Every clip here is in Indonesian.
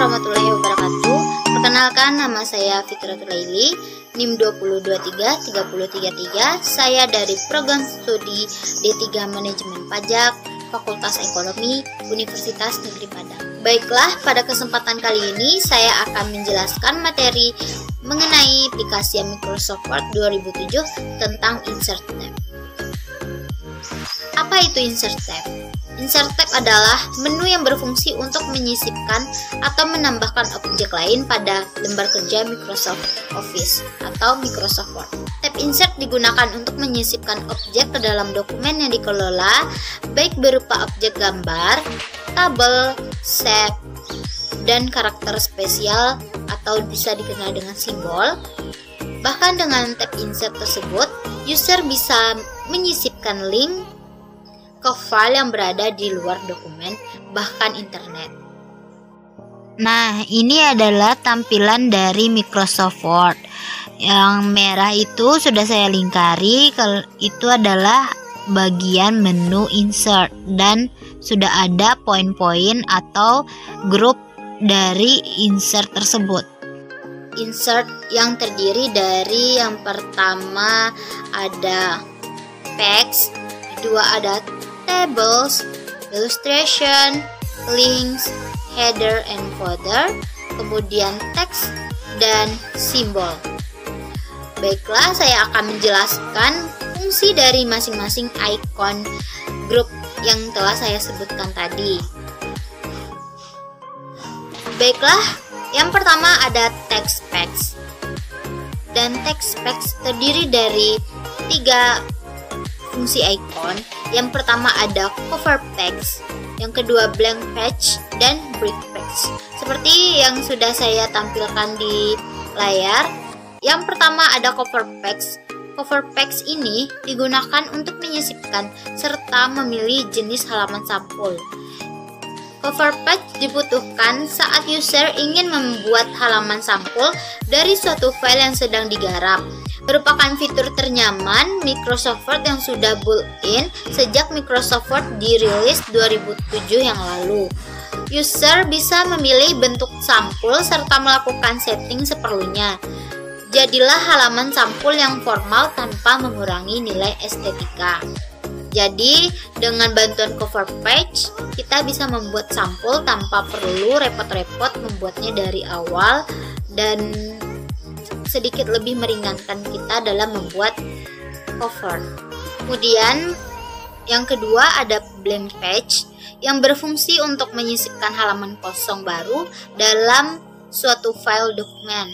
warahmatullahi wabarakatuh. Perkenalkan, nama saya Fitratul Laili, NIM 2023333. Saya dari Program Studi D3 Manajemen Pajak, Fakultas Ekonomi, Universitas Negeri Padang. Baiklah, pada kesempatan kali ini saya akan menjelaskan materi mengenai aplikasi Microsoft Word 2007 tentang Insert Tab. Apa itu Insert Tab? Insert Tab adalah menu yang berfungsi untuk menyisipkan atau menambahkan objek lain pada lembar kerja Microsoft Office atau Microsoft Word. Tab Insert digunakan untuk menyisipkan objek ke dalam dokumen yang dikelola, baik berupa objek gambar, tabel, shape, dan karakter spesial atau bisa dikenal dengan simbol. Bahkan dengan tab Insert tersebut, user bisa menyisipkan link ke file yang berada di luar dokumen, bahkan internet. Nah, ini adalah tampilan dari Microsoft Word. Yang merah itu sudah saya lingkari, itu adalah bagian menu insert dan sudah ada poin-poin atau grup dari insert tersebut. Insert yang terdiri dari yang pertama ada text, kedua ada tables, illustration, links, header and footer, kemudian teks dan simbol. Baiklah, saya akan menjelaskan fungsi dari masing-masing icon grup yang telah saya sebutkan tadi. Baiklah, yang pertama ada text packs. Dan text packs terdiri dari 3 fungsi icon. Yang pertama ada cover page, yang kedua blank page, dan brick page. Seperti yang sudah saya tampilkan di layar. Yang pertama ada cover page. Cover page ini digunakan untuk menyisipkan serta memilih jenis halaman sampul. Cover page dibutuhkan saat user ingin membuat halaman sampul dari suatu file yang sedang digarap. Merupakan fitur ternyaman Microsoft Word yang sudah built-in sejak Microsoft Word dirilis 2007 yang lalu. User bisa memilih bentuk sampul serta melakukan setting seperlunya. Jadilah halaman sampul yang formal tanpa mengurangi nilai estetika. Jadi, dengan bantuan cover page, kita bisa membuat sampul tanpa perlu repot-repot membuatnya dari awal dan sedikit lebih meringankan kita dalam membuat cover. Kemudian yang kedua ada blank page yang berfungsi untuk menyisipkan halaman kosong baru dalam suatu file dokumen.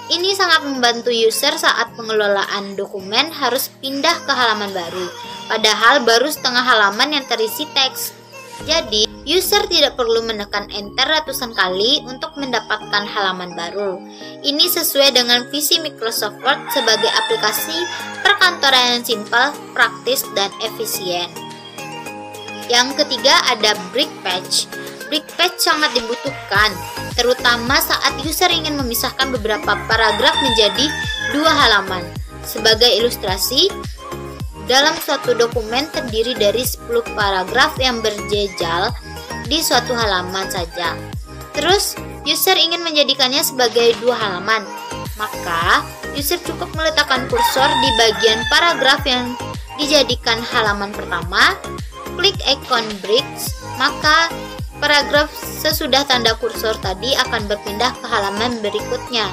Ini sangat membantu user saat pengelolaan dokumen harus pindah ke halaman baru, padahal baru setengah halaman yang terisi teks. Jadi, user tidak perlu menekan enter ratusan kali untuk mendapatkan halaman baru. Ini sesuai dengan visi Microsoft Word sebagai aplikasi perkantoran yang simpel, praktis, dan efisien. Yang ketiga ada brick page. Brick page sangat dibutuhkan, terutama saat user ingin memisahkan beberapa paragraf menjadi 2 halaman. Sebagai ilustrasi, dalam suatu dokumen terdiri dari 10 paragraf yang berjejer di suatu halaman saja. Terus, user ingin menjadikannya sebagai 2 halaman. Maka, user cukup meletakkan kursor di bagian paragraf yang dijadikan halaman pertama, klik icon bricks, maka paragraf sesudah tanda kursor tadi akan berpindah ke halaman berikutnya.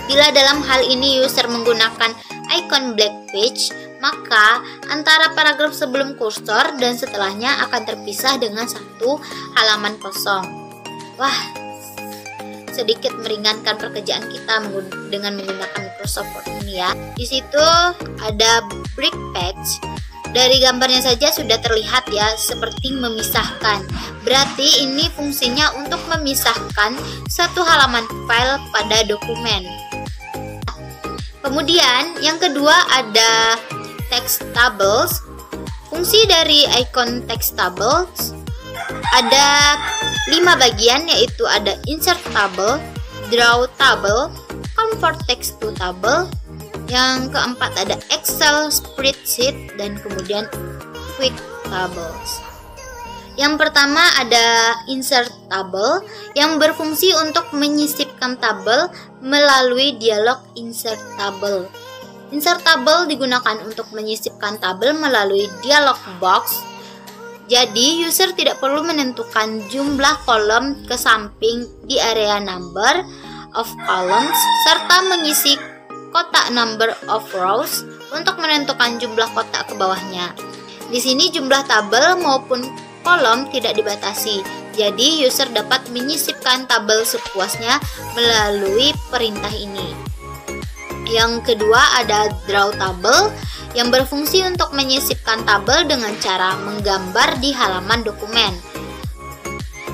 Bila dalam hal ini user menggunakan icon black page, maka antara paragraf sebelum kursor dan setelahnya akan terpisah dengan satu halaman kosong. Wah, sedikit meringankan pekerjaan kita dengan menggunakan Microsoft Word ini ya. Di situ ada brick page. Dari gambarnya saja sudah terlihat ya, seperti memisahkan. Berarti ini fungsinya untuk memisahkan satu halaman file pada dokumen. Kemudian yang kedua ada text tables. Fungsi dari icon text tables ada 5 bagian, yaitu ada insert table, draw table, convert text to table. Yang keempat ada Excel spreadsheet dan kemudian quick tables. Yang pertama ada insert tabel yang berfungsi untuk menyisipkan tabel melalui dialog insert tabel. Insert tabel digunakan untuk menyisipkan tabel melalui dialog box. Jadi user tidak perlu menentukan jumlah kolom ke samping di area number of columns serta mengisi kotak number of rows untuk menentukan jumlah kotak ke bawahnya. Di sini jumlah tabel maupun kolom tidak dibatasi, jadi user dapat menyisipkan tabel sepuasnya melalui perintah ini. Yang kedua ada draw table yang berfungsi untuk menyisipkan tabel dengan cara menggambar di halaman dokumen.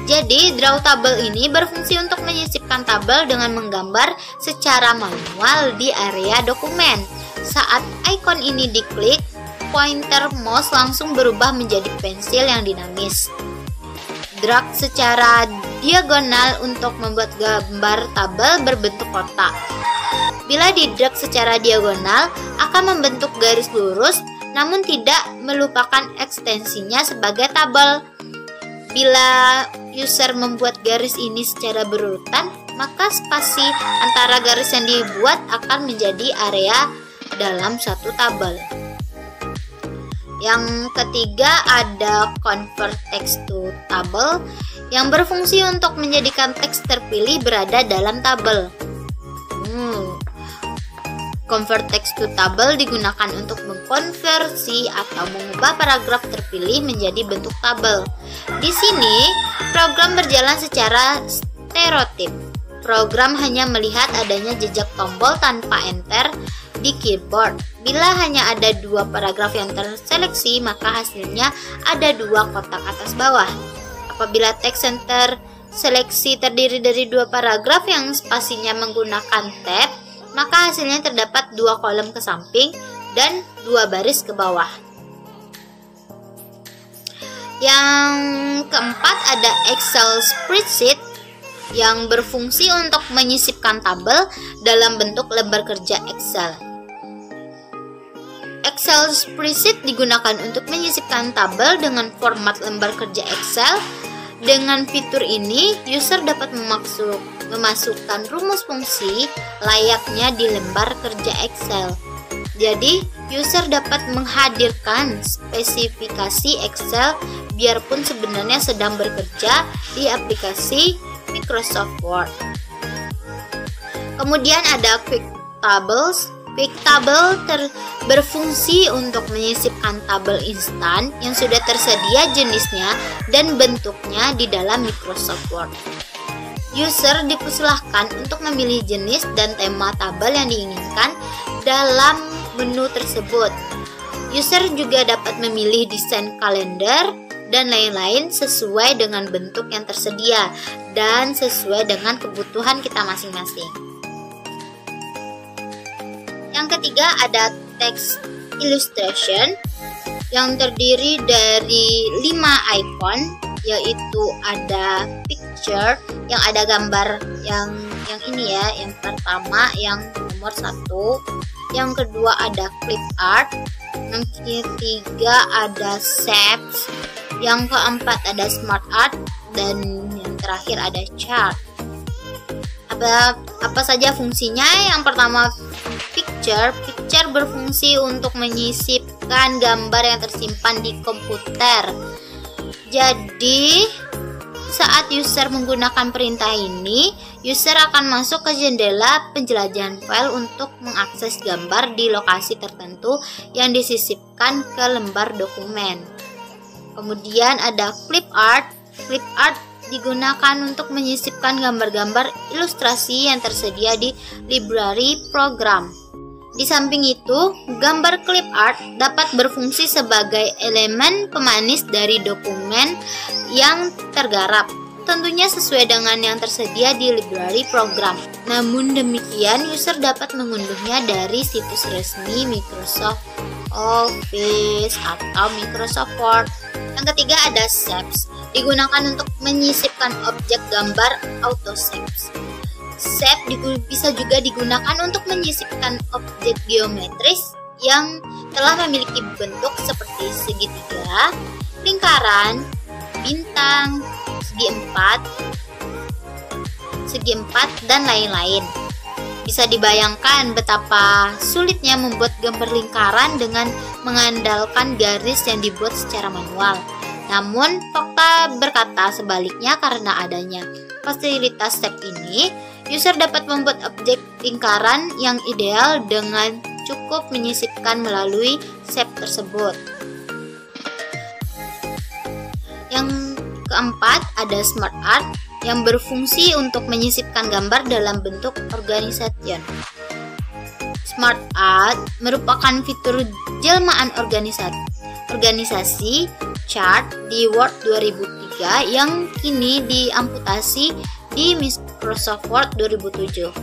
Jadi draw table ini berfungsi untuk menyisipkan tabel dengan menggambar secara manual di area dokumen. Saat ikon ini diklik, pointer mouse langsung berubah menjadi pensil yang dinamis. Drag secara diagonal untuk membuat gambar tabel berbentuk kotak. Bila di-drag secara diagonal, akan membentuk garis lurus, namun tidak melupakan ekstensinya sebagai tabel. Bila user membuat garis ini secara berurutan, maka spasi antara garis yang dibuat akan menjadi area dalam satu tabel. Yang ketiga ada convert text to table yang berfungsi untuk menjadikan teks terpilih berada dalam tabel. Convert text to table digunakan untuk mengkonversi atau mengubah paragraf terpilih menjadi bentuk tabel. Di sini, program berjalan secara stereotip. Program hanya melihat adanya jejak tombol tanpa enter di keyboard. Bila hanya ada dua paragraf yang terseleksi, maka hasilnya ada dua kotak atas bawah. Apabila teks yang terseleksi terdiri dari dua paragraf yang spasinya menggunakan tab, maka hasilnya terdapat dua kolom ke samping dan dua baris ke bawah. Yang keempat ada Excel spreadsheet yang berfungsi untuk menyisipkan tabel dalam bentuk lembar kerja Excel. Excel spreadsheet digunakan untuk menyisipkan tabel dengan format lembar kerja Excel. Dengan fitur ini, user dapat memasukkan rumus fungsi layaknya di lembar kerja Excel. Jadi, user dapat menghadirkan spesifikasi Excel biarpun sebenarnya sedang bekerja di aplikasi Microsoft Word. Kemudian ada Quick Tables. Quick Table berfungsi untuk menyisipkan tabel instan yang sudah tersedia jenisnya dan bentuknya di dalam Microsoft Word. User dipersilahkan untuk memilih jenis dan tema tabel yang diinginkan dalam menu tersebut. User juga dapat memilih desain kalender dan lain-lain sesuai dengan bentuk yang tersedia dan sesuai dengan kebutuhan kita masing-masing. Yang ketiga ada text illustration yang terdiri dari 5 icon, yaitu ada picture yang ada gambar yang ini ya, yang pertama yang nomor 1, yang kedua ada clip art, yang ketiga ada shapes, yang keempat ada smart art, dan yang terakhir ada chart. Apa saja fungsinya? Yang pertama picture berfungsi untuk menyisipkan gambar yang tersimpan di komputer. Jadi saat user menggunakan perintah ini, user akan masuk ke jendela penjelajahan file untuk mengakses gambar di lokasi tertentu yang disisipkan ke lembar dokumen. Kemudian ada clip art. Clip art digunakan untuk menyisipkan gambar-gambar ilustrasi yang tersedia di library program. Di samping itu, gambar clip art dapat berfungsi sebagai elemen pemanis dari dokumen yang tergarap, tentunya sesuai dengan yang tersedia di library program. Namun demikian, user dapat mengunduhnya dari situs resmi Microsoft Office atau Microsoft Word. Yang ketiga ada shapes, digunakan untuk menyisipkan objek gambar auto shapes. Shape bisa juga digunakan untuk menyisipkan objek geometris yang telah memiliki bentuk seperti segitiga, lingkaran, bintang, segi empat, dan lain-lain. Bisa dibayangkan betapa sulitnya membuat gambar lingkaran dengan mengandalkan garis yang dibuat secara manual. Namun, fakta berkata sebaliknya. Karena adanya fasilitas step ini, user dapat membuat objek lingkaran yang ideal dengan cukup menyisipkan melalui shape tersebut. Yang keempat, ada Smart Art yang berfungsi untuk menyisipkan gambar dalam bentuk organisation. Smart Art merupakan fitur jelmaan organisasi chart di Word 2003 yang kini diamputasi di Microsoft Word 2007.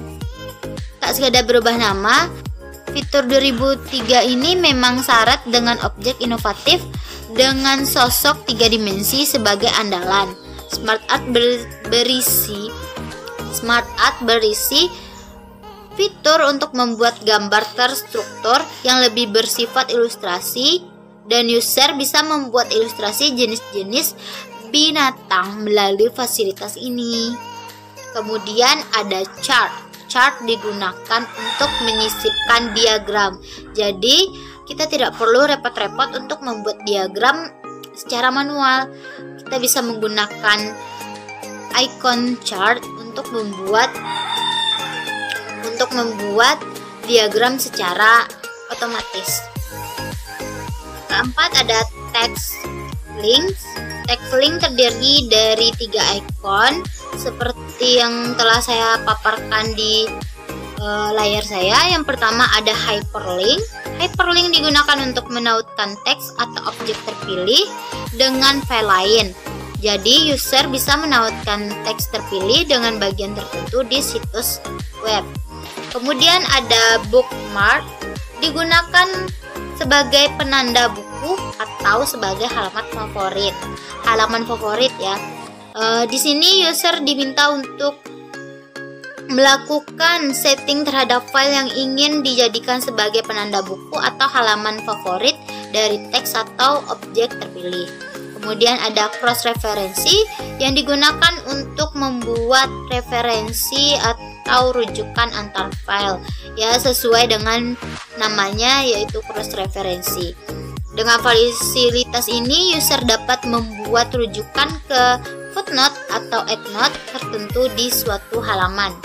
Tak sekadar berubah nama, fitur 2003 ini memang syarat dengan objek inovatif dengan sosok 3 dimensi sebagai andalan. Smart Art berisi fitur untuk membuat gambar terstruktur yang lebih bersifat ilustrasi, dan user bisa membuat ilustrasi jenis-jenis binatang melalui fasilitas ini. Kemudian ada chart. Chart digunakan untuk menyisipkan diagram. Jadi, kita tidak perlu repot-repot untuk membuat diagram secara manual. Kita bisa menggunakan icon chart untuk membuat diagram secara otomatis. Keempat, ada text links. Text link terdiri dari 3 ikon seperti yang telah saya paparkan di layar saya. Yang pertama ada hyperlink. Hyperlink digunakan untuk menautkan teks atau objek terpilih dengan file lain. Jadi user bisa menautkan teks terpilih dengan bagian tertentu di situs web. Kemudian ada bookmark, digunakan sebagai penanda buku atau sebagai halaman favorit ya. Di sini user diminta untuk melakukan setting terhadap file yang ingin dijadikan sebagai penanda buku atau halaman favorit dari teks atau objek terpilih. Kemudian ada cross referensi yang digunakan untuk membuat referensi atau rujukan antar file ya, sesuai dengan namanya yaitu cross referensi. Dengan fasilitas ini user dapat membuat rujukan ke footnote atau endnote tertentu di suatu halaman.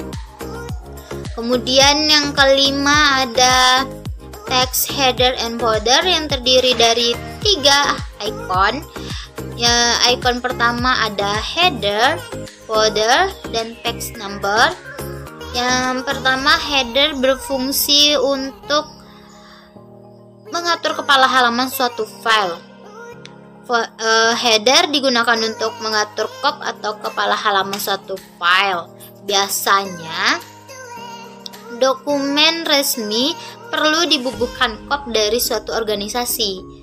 Kemudian yang kelima ada text header and footer yang terdiri dari 3 ikon. Ya, ikon pertama ada header, footer, dan page number. Yang pertama, header berfungsi untuk mengatur kepala halaman suatu file. Header digunakan untuk mengatur kop atau kepala halaman suatu file. Biasanya dokumen resmi perlu dibubuhkan kop dari suatu organisasi.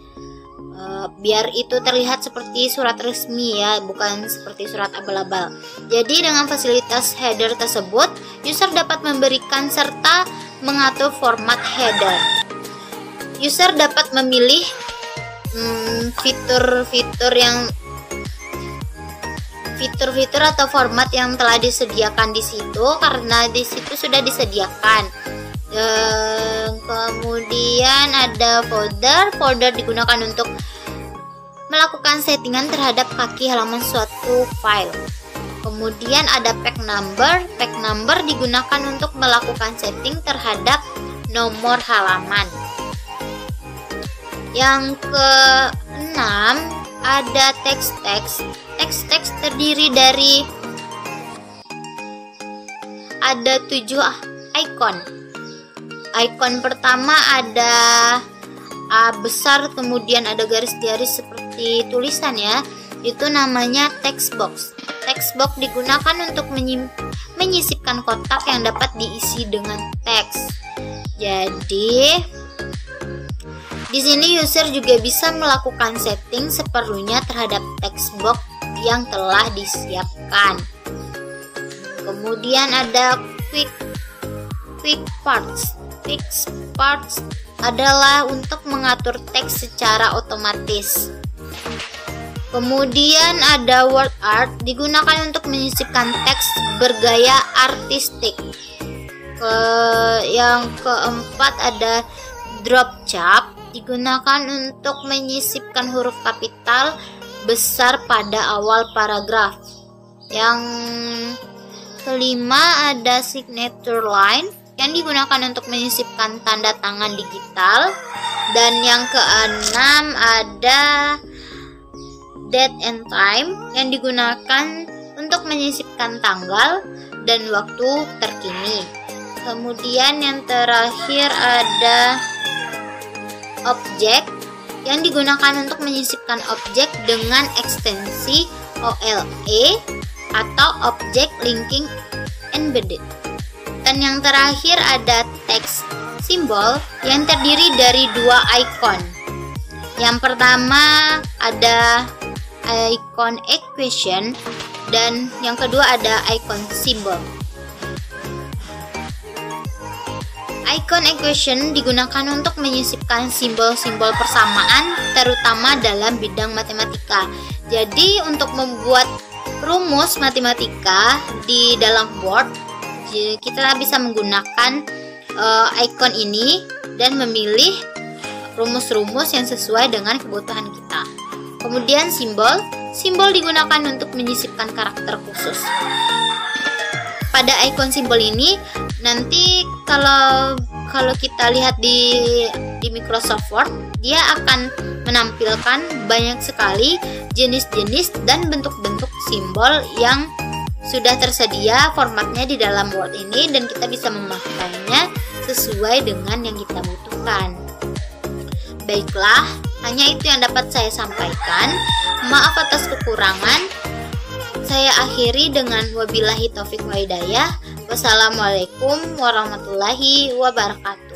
Biar itu terlihat seperti surat resmi ya, bukan seperti surat abal-abal. Jadi dengan fasilitas header tersebut, user dapat memberikan serta mengatur format header. User dapat memilih fitur-fitur atau format yang telah disediakan di situ, karena di situ sudah disediakan. Kemudian ada folder digunakan untuk melakukan settingan terhadap kaki halaman suatu file. Kemudian ada page number digunakan untuk melakukan setting terhadap nomor halaman. Yang keenam ada text terdiri dari ada 7 ikon. Ikon pertama ada A besar, kemudian ada garis-garis seperti tulisan ya. Itu namanya text box. Text box digunakan untuk menyisipkan kotak yang dapat diisi dengan teks. Jadi di sini user juga bisa melakukan setting seperlunya terhadap text box yang telah disiapkan. Kemudian ada quick parts. Quick parts adalah untuk mengatur teks secara otomatis. Kemudian ada word art, digunakan untuk menyisipkan teks bergaya artistik. Yang keempat ada drop cap, digunakan untuk menyisipkan huruf kapital besar pada awal paragraf. Yang kelima ada signature line, yang digunakan untuk menyisipkan tanda tangan digital. Dan yang keenam ada date and time, yang digunakan untuk menyisipkan tanggal dan waktu terkini. Kemudian yang terakhir ada objek, yang digunakan untuk menyisipkan objek dengan ekstensi OLE atau Object Linking Embedded. Dan yang terakhir ada text simbol, yang terdiri dari dua icon. Yang pertama ada icon equation dan yang kedua ada icon simbol. Icon equation digunakan untuk menyisipkan simbol-simbol persamaan, terutama dalam bidang matematika. Jadi untuk membuat rumus matematika di dalam Word, kita bisa menggunakan icon ini dan memilih rumus-rumus yang sesuai dengan kebutuhan kita. Kemudian simbol digunakan untuk menyisipkan karakter khusus. Pada icon simbol ini nanti kalau kita lihat di Microsoft Word, dia akan menampilkan banyak sekali jenis-jenis dan bentuk-bentuk simbol yang sudah tersedia formatnya di dalam Word ini, dan kita bisa memakainya sesuai dengan yang kita butuhkan. Baiklah, hanya itu yang dapat saya sampaikan. Maaf atas kekurangan. Saya akhiri dengan wabillahi taufik wa hidayah. Wassalamualaikum warahmatullahi wabarakatuh.